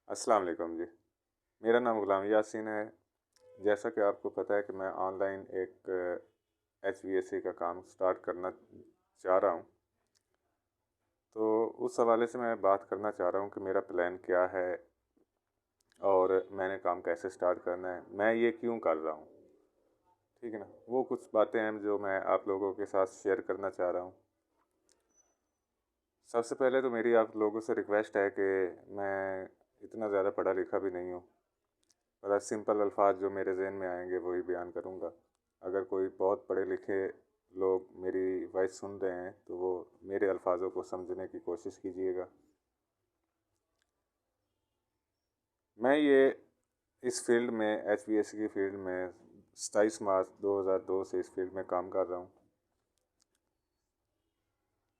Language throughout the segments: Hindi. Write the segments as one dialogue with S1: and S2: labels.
S1: अस्सलाम वालेकुम जी। मेरा नाम ग़ुलाम यासीन है। जैसा कि आपको पता है कि मैं ऑनलाइन एक HVAC का काम स्टार्ट करना चाह रहा हूँ। तो उस हवाले से मैं बात करना चाह रहा हूँ कि मेरा प्लान क्या है और मैंने काम कैसे स्टार्ट करना है, मैं ये क्यों कर रहा हूँ, ठीक है ना? वो कुछ बातें हैं जो मैं आप लोगों के साथ शेयर करना चाह रहा हूँ। सबसे पहले तो मेरी आप लोगों से रिक्वेस्ट है कि मैं इतना ज़्यादा पढ़ा लिखा भी नहीं हूँ और सिंपल अल्फाज जो मेरे जहन में आएंगे वही बयान करूँगा। अगर कोई बहुत पढ़े लिखे लोग मेरी वॉइस सुन रहे हैं तो वो मेरे अल्फाजों को समझने की कोशिश कीजिएगा। मैं ये इस फील्ड में HVAC की फील्ड में 27 मार्च 2002 से इस फील्ड में काम कर रहा हूँ।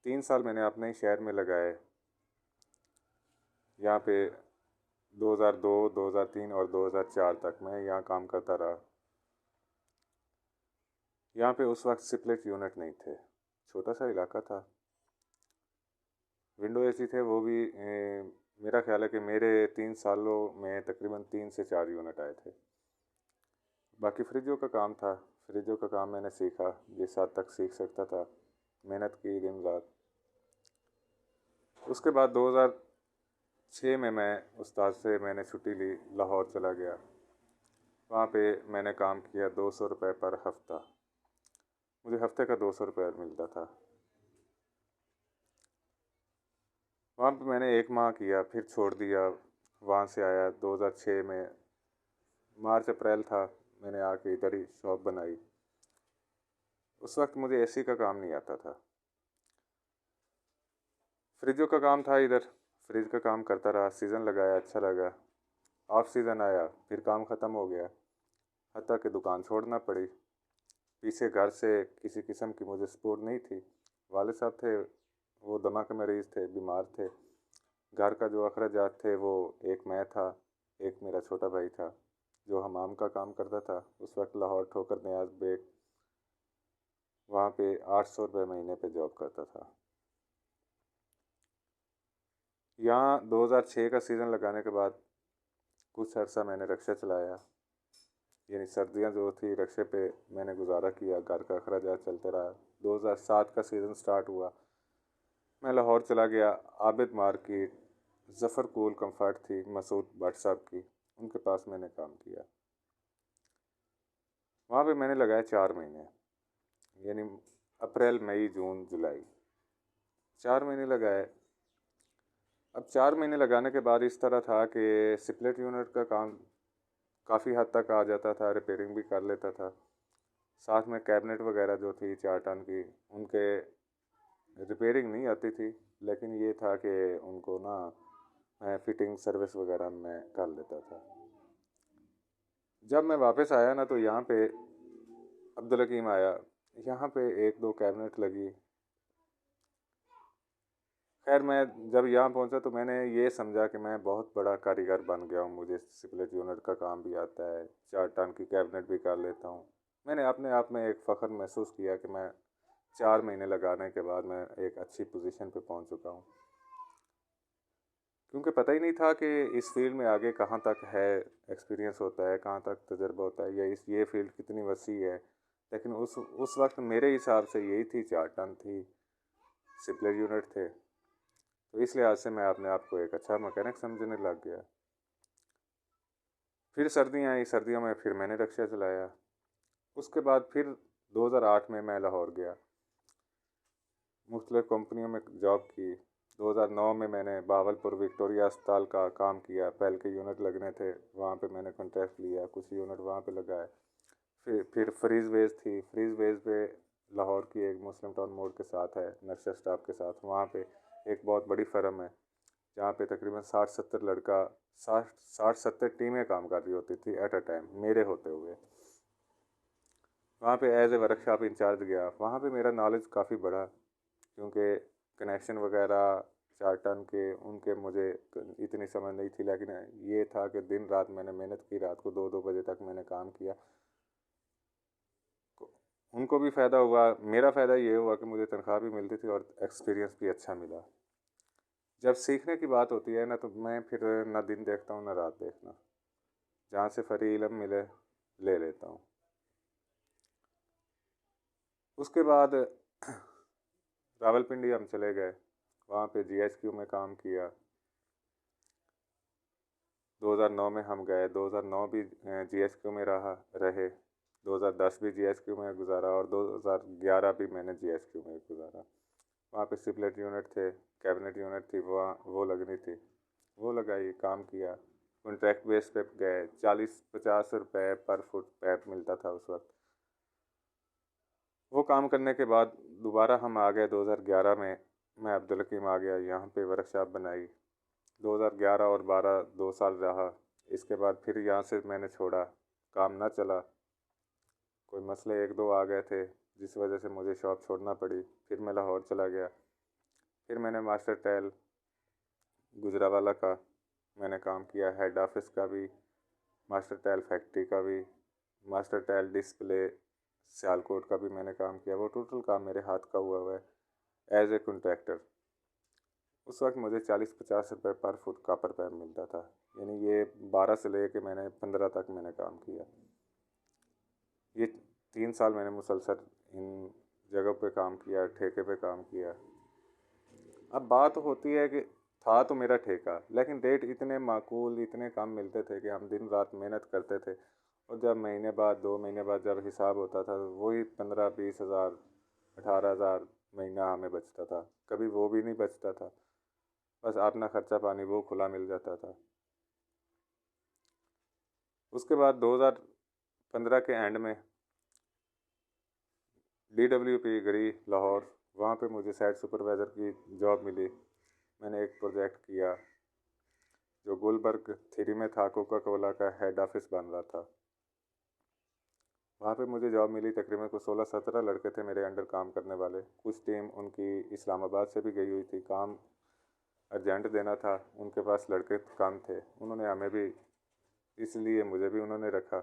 S1: 3 साल मैंने अपने ही शहर में लगाए। यहाँ पे 2002, 2003 और 2004 तक मैं यहाँ काम करता रहा। यहाँ पे उस वक्त स्प्लिट यूनिट नहीं थे, छोटा सा इलाका था। विंडो एसी थे, वो भी मेरा ख्याल है कि मेरे 3 सालों में तकरीबन 3 से 4 यूनिट आए थे। बाकी फ्रिजों का काम था। फ्रिजों का काम मैंने सीखा जिस हद तक सीख सकता था, मेहनत की दिन रात। उसके बाद 2006 में मैं उस्ताद से मैंने छुट्टी ली, लाहौर चला गया। वहाँ पे मैंने काम किया 200 रुपये पर हफ्ता। मुझे हफ्ते का 200 रुपये मिलता था। वहाँ पे मैंने 1 माह किया, फिर छोड़ दिया। वहाँ से आया 2006 में, मार्च अप्रैल था, मैंने आके इधर ही शॉप बनाई। उस वक्त मुझे एसी का काम नहीं आता था। फ्रिजों का काम था इधर, फ्रिज का काम करता रहा, सीज़न लगाया, अच्छा लगा। ऑफ सीज़न आया, फिर काम ख़त्म हो गया, हत्ता कि दुकान छोड़ना पड़ी। पीछे घर से किसी किस्म की मुझे सपोर्ट नहीं थी। वालिद साहब थे, वो दमा के मरीज़ थे, बीमार थे। घर का जो अखराजात थे वो एक मैं था, एक मेरा छोटा भाई था जो हमाम का काम करता था। उस वक्त लाहौर ठोकर नियाज बेग वहाँ पे 800 रुपये महीने पे जॉब करता था। यहाँ 2006 का सीज़न लगाने के बाद कुछ अर्सा मैंने रक्शा चलाया, यानी सर्दियाँ जो थी रक्शे पे मैंने गुजारा किया, घर का अखराजात चलते रहा। 2007 का सीज़न स्टार्ट हुआ, मैं लाहौर चला गया। Abid market, Zafar cool comfort थी मसूद भट्ट साहब की, उनके पास मैंने काम किया। वहाँ पे मैंने लगाए 4 महीने, यानी अप्रैल मई जून जुलाई, 4 महीने लगाए। अब 4 महीने लगाने के बाद इस तरह था कि स्प्लिट यूनिट का काम काफ़ी हद तक आ जाता था, रिपेयरिंग भी कर लेता था। साथ में कैबिनेट वगैरह जो थी 4 टन की, उनके रिपेयरिंग नहीं आती थी, लेकिन ये था कि उनको ना मैं फिटिंग सर्विस वगैरह मैं कर लेता था। जब मैं वापस आया ना तो यहाँ पे अब्दुल हकीम आया, यहाँ पे एक दो कैबिनेट लगी। खैर मैं जब यहाँ पहुँचा तो मैंने ये समझा कि मैं बहुत बड़ा कारीगर बन गया हूँ, मुझे स्प्लिट यूनिट का काम भी आता है, 4 टन की कैबिनेट भी कर लेता हूँ। मैंने अपने आप में एक फ़ख्र महसूस किया कि मैं 4 महीने लगाने के बाद मैं एक अच्छी पोजीशन पे पहुँच चुका हूँ। क्योंकि पता ही नहीं था कि इस फील्ड में आगे कहाँ तक है, एक्सपीरियंस होता है, कहाँ तक तजर्बा होता है, या ये फील्ड कितनी वसी है। लेकिन उस वक्त मेरे हिसाब से यही थी, 4 टन थी, स्प्लिट यूनिट थे। तो इस लिहाज से मैं अपने आप को एक अच्छा मैकेनिक समझने लग गया। फिर सर्दियाँ आई, सर्दियों में फिर मैंने रक्शा चलाया। उसके बाद फिर 2008 में मैं लाहौर गया, मुख्तलिफ़ कंपनियों में जॉब की। 2009 में मैंने बहावलपुर विक्टोरिया अस्पताल का काम किया, पहल के यूनिट लगने थे, वहाँ पे मैंने कॉन्ट्रैक्ट लिया, कुछ यूनिट वहाँ पे लगाए। फिर फ्रीज बेस थी, फ्रीज बेस पे लाहौर की एक मुस्लिम टाउन मोड़ के साथ है, नक्शा स्टाफ के साथ, वहाँ पे एक बहुत बड़ी फर्म है जहाँ पे तकरीबन 60-70 टीमें काम कर रही होती थी एट अ टाइम, मेरे होते हुए। वहाँ पे एज ए वर्कशॉप इंचार्ज गया। वहाँ पे मेरा नॉलेज काफ़ी बढ़ा, क्योंकि कनेक्शन वगैरह 4 टन के उनके मुझे इतनी समझ नहीं थी, लेकिन ये था कि दिन रात मैंने मेहनत की, रात को 2-2 बजे तक मैंने काम किया। उनको भी फ़ायदा हुआ, मेरा फ़ायदा ये हुआ कि मुझे तनख्वाह भी मिलती थी और एक्सपीरियंस भी अच्छा मिला। जब सीखने की बात होती है ना, तो मैं फिर ना दिन देखता हूँ ना रात देखना, जहाँ से फ्री इल्म मिले ले लेता हूँ। उसके बाद रावलपिंडी हम चले गए, वहाँ पे जीएचक्यू में काम किया। 2009 में हम गए, 2009 भी जीएचक्यू में रहे, 2010 भी जीएचक्यू में गुजारा और 2011 भी मैंने जीएचक्यू में गुजारा। वहाँ पे सिपलेट यूनिट थे, कैबिनेट यूनिट थी, वहाँ वो लगनी थी, वो लगाई, काम किया। कॉन्ट्रैक्ट बेस पे गए, 40-50 रुपये पर फुट पैप मिलता था उस वक्त। वो काम करने के बाद दोबारा हम आ गए 2011 में, मैं अब्दुल हकीम आ गया, यहाँ पे वर्कशॉप बनाई। 2011 और 12 2 साल रहा। इसके बाद फिर यहाँ से मैंने छोड़ा, काम ना चला, कोई मसले एक दो आ गए थे जिस वजह से मुझे शॉप छोड़ना पड़ी। फिर मैं लाहौर चला गया। फिर मैंने मास्टर टाइल गुजरावाला का मैंने काम किया, हेड ऑफिस का भी, मास्टर टाइल फैक्ट्री का भी, मास्टर टाइल डिस्प्ले सियालकोट का भी मैंने काम किया। वो टोटल काम मेरे हाथ का हुआ है एज ए कॉन्ट्रैक्टर। उस वक्त मुझे 40-50 रुपये पर फुट कॉपर पैप मिलता था, यानी ये 12 से ले कर मैंने 15 तक मैंने काम किया। ये 3 साल मैंने मुसलसल इन जगह पे काम किया, ठेके पे काम किया। अब बात होती है कि था तो मेरा ठेका, लेकिन रेट इतने माकूल, इतने कम मिलते थे कि हम दिन रात मेहनत करते थे। और जब महीने बाद 2 महीने बाद जब हिसाब होता था, वही 15-20 हज़ार 18 हज़ार महीना हमें बचता था। कभी वो भी नहीं बचता था, बस अपना खर्चा पानी वो खुला मिल जाता था। उसके बाद 2015 के एंड में DWP गढ़ी लाहौर, वहाँ पे मुझे साइट सुपरवाइज़र की जॉब मिली। मैंने एक प्रोजेक्ट किया जो गुलबर्ग 3 में था, कोका कोला का हेड ऑफिस बन रहा था। वहाँ पे मुझे जॉब मिली। तकरीबन कुछ 16-17 लड़के थे मेरे अंडर काम करने वाले। कुछ टीम उनकी इस्लामाबाद से भी गई हुई थी, काम अर्जेंट देना था, उनके पास लड़के कम थे, उन्होंने हमें भी, इसलिए मुझे भी उन्होंने रखा।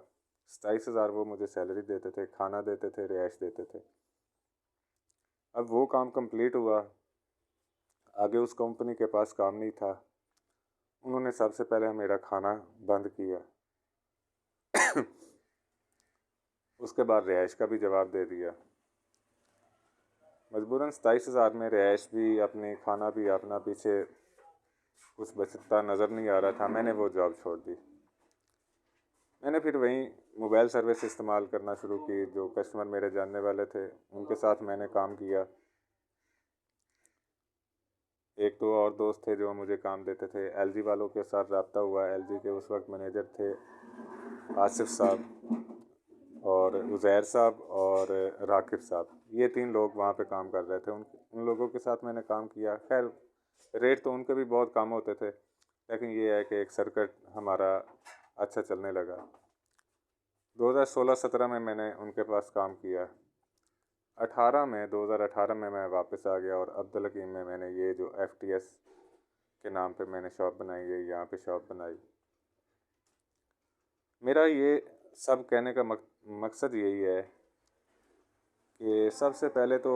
S1: 27,000 वो मुझे सैलरी देते थे, खाना देते थे, रिहाइश देते थे। अब वो काम कंप्लीट हुआ, आगे उस कंपनी के पास काम नहीं था, उन्होंने सबसे पहले मेरा खाना बंद किया। उसके बाद रिहाइश का भी जवाब दे दिया। मजबूरन 27,000 में रिहाइश भी अपनी, खाना भी अपना, पीछे कुछ बचता नज़र नहीं आ रहा था। मैंने वो जॉब छोड़ दी। मैंने फिर वहीं मोबाइल सर्विस इस्तेमाल करना शुरू की। जो कस्टमर मेरे जानने वाले थे उनके साथ मैंने काम किया। एक दो और दोस्त थे जो मुझे काम देते थे। LG वालों के साथ रब्ता हुआ। LG के उस वक्त मैनेजर थे आसिफ साहब और उज़ैर साहब और राकिब साहब, ये 3 लोग वहाँ पे काम कर रहे थे। उन लोगों के साथ मैंने काम किया। खैर रेट तो उनके भी बहुत कम होते थे, लेकिन ये है कि एक सर्किट हमारा अच्छा चलने लगा। 2016-17 में मैंने उनके पास काम किया। 2018 में मैं वापस आ गया और अब्दुल हकीम में मैंने ये जो FTS के नाम पे मैंने शॉप बनाई है, यहाँ पे शॉप बनाई। मेरा ये सब कहने का मकसद यही है कि सबसे पहले तो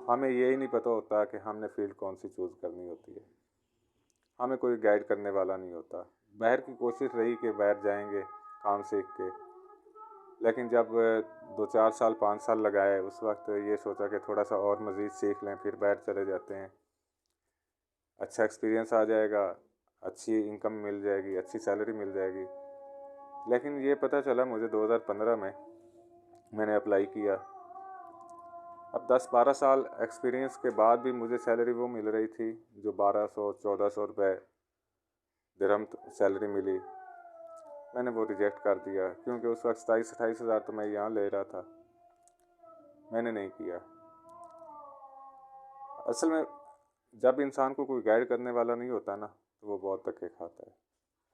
S1: हमें यही नहीं पता होता कि हमने फील्ड कौन सी चूज़ करनी होती है। हमें कोई गाइड करने वाला नहीं होता। बाहर की कोशिश रही कि बाहर जाएंगे काम सीख के, लेकिन जब 2-4 साल 5 साल लगाए, उस वक्त ये सोचा कि थोड़ा सा और मज़ीद सीख लें, फिर बाहर चले जाते हैं, अच्छा एक्सपीरियंस आ जाएगा, अच्छी इनकम मिल जाएगी, अच्छी सैलरी मिल जाएगी। लेकिन ये पता चला मुझे 2015 में मैंने अप्लाई किया। अब 10-12 साल एक्सपीरियंस के बाद भी मुझे सैलरी वो मिल रही थी जो 1200-1400 रुपये दिरहम सैलरी मिली। मैंने वो रिजेक्ट कर दिया, क्योंकि उस वक्त 27-28 हज़ार तो मैं यहाँ ले रहा था। मैंने नहीं किया। असल में जब इंसान को कोई गाइड करने वाला नहीं होता ना, तो वो बहुत धक्के खाता है,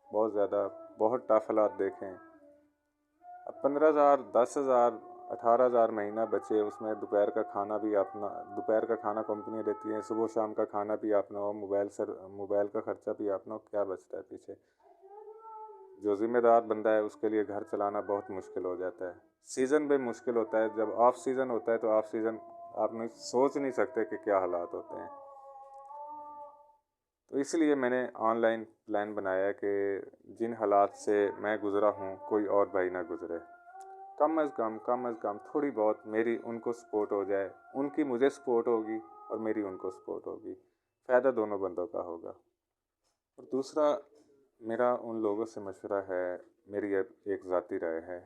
S1: बहुत ज़्यादा, बहुत टफ हालात देखें। अब 15,000, 10,000, 18,000 महीना बचे, उसमें दोपहर का खाना भी अपना, दोपहर का खाना कंपनी देती है, सुबह शाम का खाना भी अपना हो, मोबाइल का खर्चा भी अपना हो, क्या बचता है पीछे? जो ज़िम्मेदार बंदा है उसके लिए घर चलाना बहुत मुश्किल हो जाता है। सीज़न भी मुश्किल होता है। जब ऑफ सीज़न होता है तो ऑफ सीज़न आप नहीं सोच नहीं सकते कि क्या हालात होते हैं। तो इसलिए मैंने ऑनलाइन प्लान बनाया कि जिन हालात से मैं गुज़रा हूँ कोई और भाई ना गुज़रे। कम अज़ कम थोड़ी बहुत मेरी उनको सपोर्ट हो जाए, उनकी मुझे सपोर्ट होगी और मेरी उनको सपोर्ट होगी, फ़ायदा दोनों बंदों का होगा। और दूसरा मेरा उन लोगों से मशवरा है, मेरी एक ज़ाती राय है,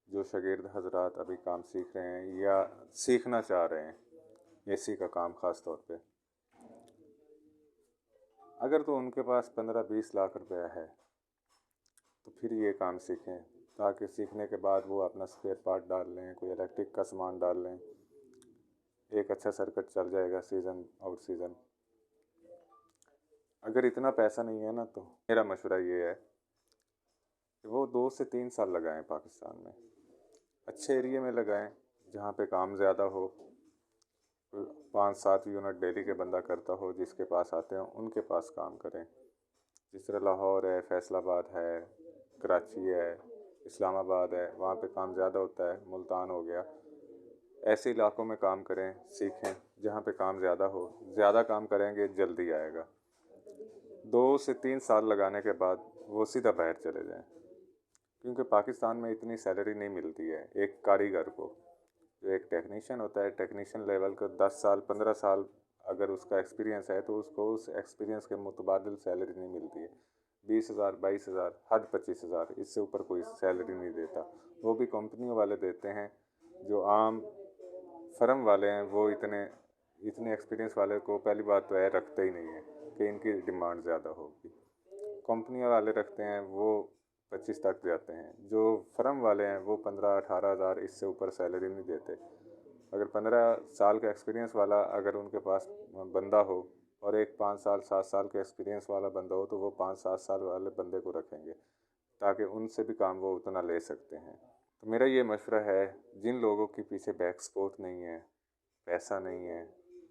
S1: जो शागिर्द हजरात अभी काम सीख रहे हैं या सीखना चाह रहे हैं एसी का काम ख़ास तौर पे, अगर तो उनके पास 15-20 लाख रुपया है तो फिर ये काम सीखें, ताकि सीखने के बाद वो अपना स्पेयर पार्ट डाल लें, कोई इलेक्ट्रिक का सामान डाल लें, एक अच्छा सर्किट चल जाएगा सीज़न आउट सीज़न। अगर इतना पैसा नहीं है ना, तो मेरा मशवरा ये है कि वो 2 से 3 साल लगाएं पाकिस्तान में, अच्छे एरिया में लगाएं जहाँ पे काम ज़्यादा हो, 5-7 यूनिट डेली के बंदा करता हो, जिसके पास आते हैं उनके पास काम करें। जिस तरह लाहौर है, फैसलाबाद है, कराची है, इस्लामाबाद है, वहाँ पे काम ज़्यादा होता है, मुल्तान हो गया, ऐसे इलाकों में काम करें, सीखें जहाँ पे काम ज़्यादा हो। ज़्यादा काम करेंगे जल्दी आएगा। 2 से 3 साल लगाने के बाद वो सीधा बाहर चले जाएं, क्योंकि पाकिस्तान में इतनी सैलरी नहीं मिलती है एक कारीगर को। जो एक टेक्नीशियन होता है, टेक्नीशियन लेवल का 10 साल 15 साल अगर उसका एक्सपीरियंस है तो उसको उस एक्सपीरियंस के मुतबादिल सैलरी नहीं मिलती है। 20,000 22,000 हद 25,000, इससे ऊपर कोई सैलरी नहीं देता। वो भी कंपनियों वाले देते हैं, जो आम फर्म वाले हैं वो इतने एक्सपीरियंस वाले को पहली बात तो है रखते ही नहीं है कि इनकी डिमांड ज़्यादा होगी। कंपनी वाले रखते हैं वो 25 तक जाते हैं, जो फर्म वाले हैं वो 15-18 हज़ार, इससे ऊपर सैलरी नहीं देते। अगर 15 साल का एक्सपीरियंस वाला अगर उनके पास बंदा हो और एक 5 साल 7 साल के एक्सपीरियंस वाला बंदा हो, तो वो 5-7 साल वाले बंदे को रखेंगे, ताकि उनसे भी काम वो उतना ले सकते हैं। तो मेरा ये मशवरा है, जिन लोगों के पीछे बैक सपोर्ट नहीं है, पैसा नहीं है,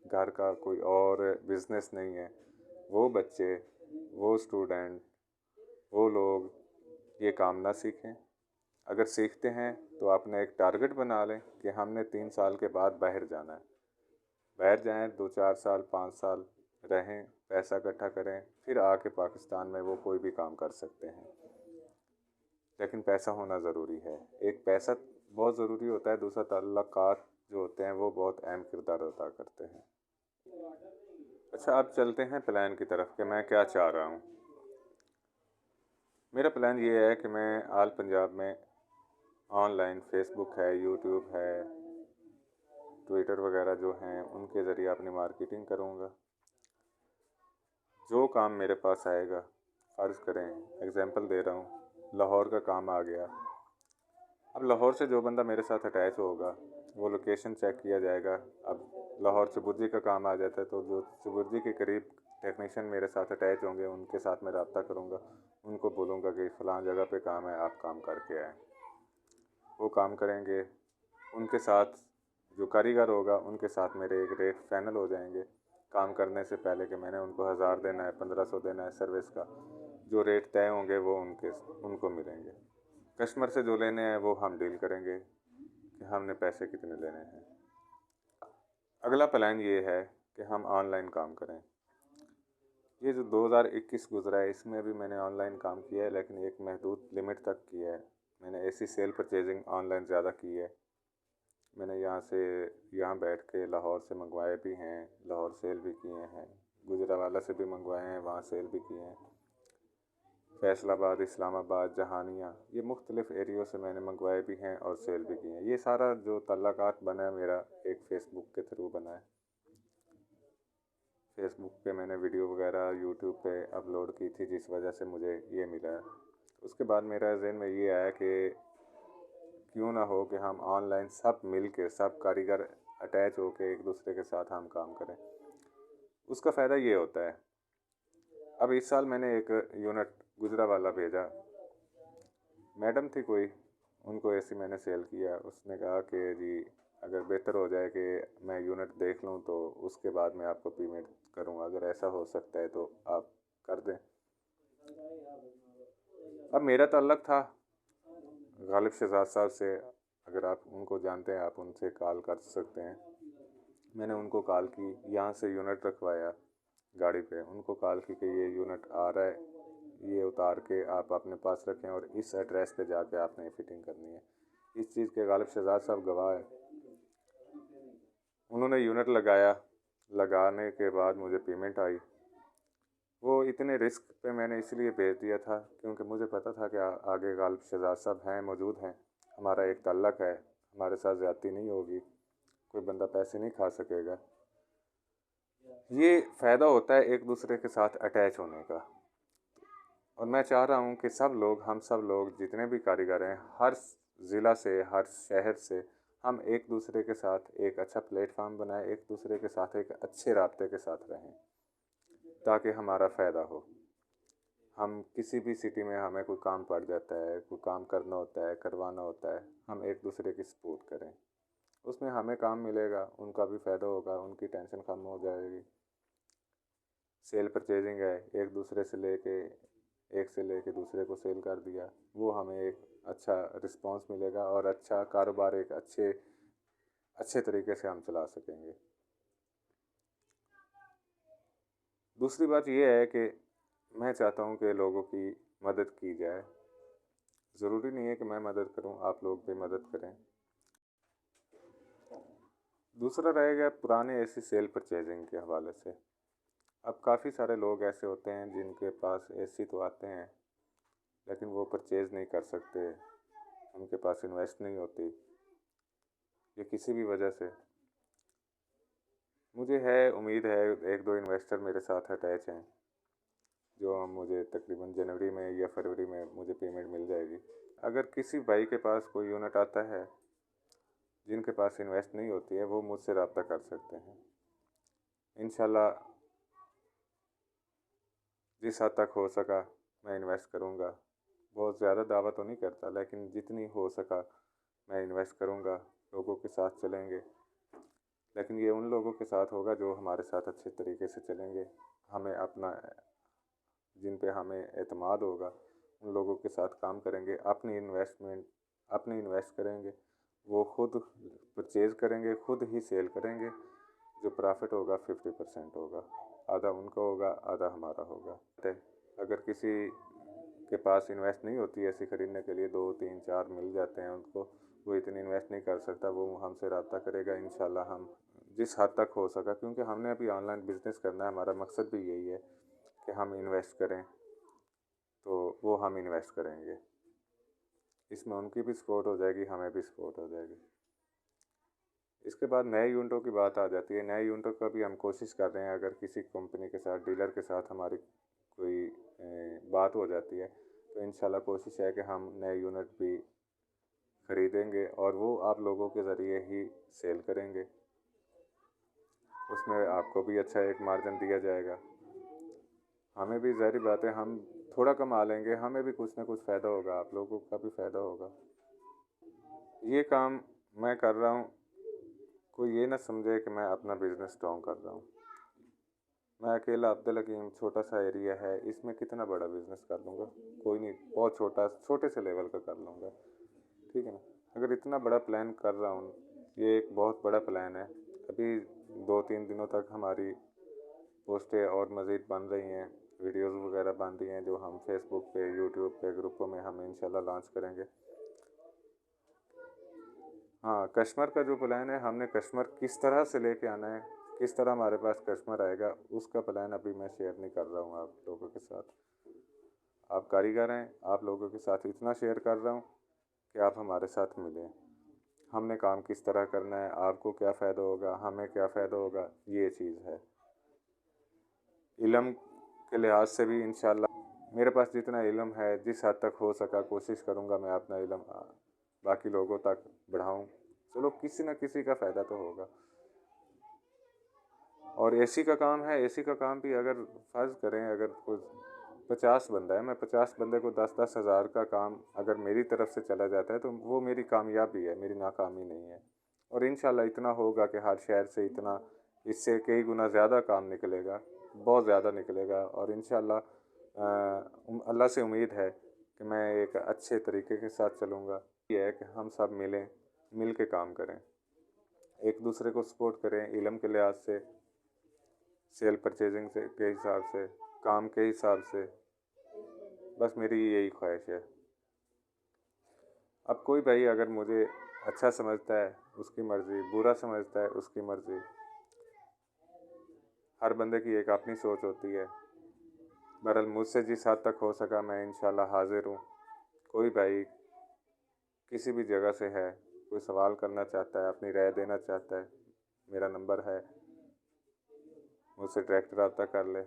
S1: घर का कोई और बिजनेस नहीं है, वो बच्चे, वो स्टूडेंट, वो लोग ये काम ना सीखें। अगर सीखते हैं तो अपने एक टारगेट बना लें कि हमने 3 साल के बाद बाहर जाना है। बाहर जाएं, 2-4 साल 5 साल रहें, पैसा इकट्ठा करें, फिर आके पाकिस्तान में वो कोई भी काम कर सकते हैं। लेकिन पैसा होना ज़रूरी है। एक पैसा बहुत ज़रूरी होता है, दूसरा ताल्लुकात जो होते हैं वो बहुत अहम किरदार अदा करते हैं। अच्छा, अब चलते हैं प्लान की तरफ कि मैं क्या चाह रहा हूँ। मेरा प्लान ये है कि मैं आल पंजाब में ऑनलाइन फेसबुक है, यूट्यूब है, ट्विटर वगैरह जो हैं उनके ज़रिए अपनी मार्केटिंग करूँगा। जो काम मेरे पास आएगा, फ़र्ज़ करें एग्ज़ाम्पल दे रहा हूँ, लाहौर का काम आ गया। अब लाहौर से जो बंदा मेरे साथ अटैच होगा वो लोकेशन चेक किया जाएगा। अब लाहौर चबुर्जी का काम आ जाता है तो जो चबुर्जी के करीब टेक्नीशियन मेरे साथ अटैच होंगे उनके साथ मैं रब्ता करूँगा, उनको बोलूँगा कि फ़लाँ जगह पे काम है, आप काम करके आएँ। वो काम करेंगे, उनके साथ जो कारीगर होगा उनके साथ मेरे एक रेट फाइनल हो जाएंगे काम करने से पहले कि मैंने उनको 1000 देना है, 1500 देना है सर्विस का। जो रेट तय होंगे वो उनको मिलेंगे। कस्टमर से जो लेने हैं वो हम डील करेंगे कि हमने पैसे कितने लेने हैं। अगला प्लान ये है कि हम ऑनलाइन काम करें। ये जो 2021 गुजरा है इसमें भी मैंने ऑनलाइन काम किया है, लेकिन एक महदूद लिमिट तक किया है। मैंने ऐसी सेल परचेजिंग ऑनलाइन ज़्यादा की है। मैंने यहाँ बैठ के लाहौर से मंगवाए भी हैं, लाहौर सेल भी किए हैं, गुजरावाला से भी मंगवाए हैं, वहाँ सेल भी किए हैं, फैसलाबाद, इस्लामाबाद, जहानिया, ये मुख्तलिफ़ एरियो से मैंने मंगवाए भी हैं और सेल भी किए हैं। ये सारा जो तल्लुकात बना है मेरा एक फ़ेसबुक के थ्रू बना है। फ़ेसबुक पे मैंने वीडियो वगैरह यूट्यूब पे अपलोड की थी, जिस वजह से मुझे ये मिला है। उसके बाद मेरा ज़हन में ये आया कि क्यों ना हो कि हम ऑनलाइन सब मिल के, सब कारीगर अटैच हो के एक दूसरे के साथ हम काम करें। उसका फ़ायदा ये होता है, अब इस साल मैंने एक यूनिट गुजरावाला भेजा, मैडम थी कोई, उनको ऐसी मैंने सेल किया। उसने कहा कि जी अगर बेहतर हो जाए कि मैं यूनिट देख लूँ तो उसके बाद मैं आपको पेमेंट करूँगा, अगर ऐसा हो सकता है तो आप कर दें। अब मेरा ताल्लुक़ था गालिब शहजाद साहब से, अगर आप उनको जानते हैं आप उनसे कॉल कर सकते हैं। मैंने उनको कॉल की, यहाँ से यूनिट रखवाया, गाड़ी पे, उनको कॉल की कि ये यूनिट आ रहा है, ये उतार के आप अपने पास रखें और इस एड्रेस पे जाके आपने फिटिंग करनी है। इस चीज़ के गालिब शहजाद साहब गवाह है। उन्होंने यूनिट लगाया, लगाने के बाद मुझे पेमेंट आई। वो इतने रिस्क पे मैंने इसलिए भेज दिया था क्योंकि मुझे पता था कि आगे गालिब शहजाद साहब हैं, मौजूद हैं, हमारा एक ताल्लुक़ है, हमारे साथ ज़्यादती नहीं होगी, कोई बंदा पैसे नहीं खा सकेगा। ये फ़ायदा होता है एक दूसरे के साथ अटैच होने का। और मैं चाह रहा हूँ कि सब लोग, हम सब लोग जितने भी कारीगर हैं, हर ज़िला से, हर शहर से, हम एक दूसरे के साथ एक अच्छा प्लेटफार्म बनाएं, एक दूसरे के साथ एक अच्छे राब्ते के साथ रहें ताकि हमारा फ़ायदा हो। हम किसी भी सिटी में हमें कोई काम पड़ जाता है, कोई काम करना होता है, करवाना होता है, हम एक दूसरे की सपोर्ट करें, उसमें हमें काम मिलेगा, उनका भी फ़ायदा होगा, उनकी टेंशन कम हो जाएगी। सेल परचेजिंग है, एक से लेके दूसरे को सेल कर दिया, वो हमें एक अच्छा रिस्पांस मिलेगा और अच्छा कारोबार एक अच्छे तरीके से हम चला सकेंगे। दूसरी बात यह है कि मैं चाहता हूँ कि लोगों की मदद की जाए। ज़रूरी नहीं है कि मैं मदद करूँ, आप लोग भी मदद करें। दूसरा रहेगा पुराने एसी सेल परचेजिंग के हवाले से। अब काफ़ी सारे लोग ऐसे होते हैं जिनके पास एसी तो आते हैं लेकिन वो परचेज़ नहीं कर सकते, उनके पास इन्वेस्ट नहीं होती या किसी भी वजह से। मुझे उम्मीद है एक दो इन्वेस्टर मेरे साथ अटैच हैं जो मुझे तकरीबन जनवरी में या फरवरी में मुझे पेमेंट मिल जाएगी। अगर किसी भाई के पास कोई यूनिट आता है जिनके पास इन्वेस्ट नहीं होती है, वो मुझसे रब्ता कर सकते हैं। इंशाल्लाह जिस हद तक हो सका मैं इन्वेस्ट करूँगा। बहुत ज़्यादा दावा तो नहीं करता लेकिन जितनी हो सका मैं इन्वेस्ट करूँगा। लोगों के साथ चलेंगे, लेकिन ये उन लोगों के साथ होगा जो हमारे साथ अच्छे तरीके से चलेंगे, हमें अपना, जिन पे हमें एतमाद होगा, उन लोगों के साथ काम करेंगे। अपनी इन्वेस्ट करेंगे, वो खुद परचेज़ करेंगे, खुद ही सेल करेंगे। जो प्रॉफिट होगा 50% होगा, आधा उनका होगा, आधा हमारा होगा। अगर किसी के पास इन्वेस्ट नहीं होती ऐसी ख़रीदने के लिए, 2 3 4 मिल जाते हैं उनको, वो इतनी इन्वेस्ट नहीं कर सकता, वो हमसे रब्ता करेगा। इंशाल्लाह हम जिस हद तक हो सका, क्योंकि हमने अभी ऑनलाइन बिज़नेस करना है, हमारा मकसद भी यही है कि हम इन्वेस्ट करें, तो वो हम इन्वेस्ट करेंगे। इसमें उनकी भी सपोर्ट हो जाएगी, हमें भी सपोर्ट हो जाएगी। इसके बाद नए यूनिटों की बात आ जाती है। नए यूनिटों का भी हम कोशिश कर रहे हैं, अगर किसी कंपनी के साथ, डीलर के साथ हमारी कोई बात हो जाती है तो इंशाल्लाह कोशिश है कि हम नए यूनिट भी ख़रीदेंगे और वो आप लोगों के ज़रिए ही सेल करेंगे। उसमें आपको भी अच्छा एक मार्जिन दिया जाएगा, हमें भी ज़ाहिर बात है हम थोड़ा कमा लेंगे, हमें भी कुछ ना कुछ फ़ायदा होगा, आप लोगों का भी फ़ायदा होगा। ये काम मैं कर रहा हूँ, कोई ये ना समझे कि मैं अपना बिज़नेस स्ट्रॉन्ग कर रहा हूँ। मैं अकेला अब्दुल हकीम, छोटा सा एरिया है, इसमें कितना बड़ा बिज़नेस कर लूँगा? कोई नहीं, बहुत छोटे से लेवल का कर लूँगा, ठीक है ना। अगर इतना बड़ा प्लान कर रहा हूँ, ये एक बहुत बड़ा प्लान है। अभी 2 3 दिनों तक हमारी पोस्टें और मज़ीद बन रही हैं, वीडियोज़ वगैरह बन रही हैं जो हम फेसबुक पे, यूट्यूब पे, ग्रुपों में हम इंशाल्लाह लॉन्च करेंगे। हाँ, कस्टमर का जो प्लान है, हमने कस्टमर किस तरह से लेके आना है, किस तरह हमारे पास कस्टमर आएगा, उसका प्लान अभी मैं शेयर नहीं कर रहा हूँ आप लोगों के साथ। आप कारीगर हैं, आप लोगों के साथ इतना शेयर कर रहा हूँ कि आप हमारे साथ मिलें। हमने काम किस तरह करना है, आपको क्या फ़ायदा होगा, हमें क्या फ़ायदा होगा, ये चीज़ है। इल्म के लिहाज से भी इंशाल्लाह मेरे पास जितना इल्म है, जिस हद तक हो सका कोशिश करूँगा मैं अपना इल्म बाकी लोगों तक बढ़ाऊँ। चलो किसी न किसी का फ़ायदा तो होगा। और एसी का काम है, एसी का काम भी अगर फ़र्ज़ करें, अगर कोई 50 बंदा है, मैं 50 बंदे को 10 10 हज़ार का काम अगर मेरी तरफ से चला जाता है तो वो मेरी कामयाबी है, मेरी नाकामी नहीं है। और इंशाल्लाह इतना होगा कि हर शहर से इतना, इससे कई गुना ज़्यादा काम निकलेगा, बहुत ज़्यादा निकलेगा। और इंशाल्लाह अल्लाह से उम्मीद है कि मैं एक अच्छे तरीके के साथ चलूँगा। ये है कि हम सब मिल के काम करें, एक दूसरे को सपोर्ट करें, इल्म के लिहाज से सेल परचेजिंग से के हिसाब से, काम के हिसाब से। बस मेरी यही ख्वाहिश है। अब कोई भाई अगर मुझे अच्छा समझता है उसकी मर्ज़ी, बुरा समझता है उसकी मर्ज़ी। हर बंदे की एक अपनी सोच होती है। बहरहाल मुझसे जिस हद तक हो सका मैं इंशाल्लाह हाजिर हूँ। कोई भाई किसी भी जगह से है, कोई सवाल करना चाहता है, अपनी राय देना चाहता है, मेरा नंबर है, मुझसे डायरेक्ट रब्ता कर ले।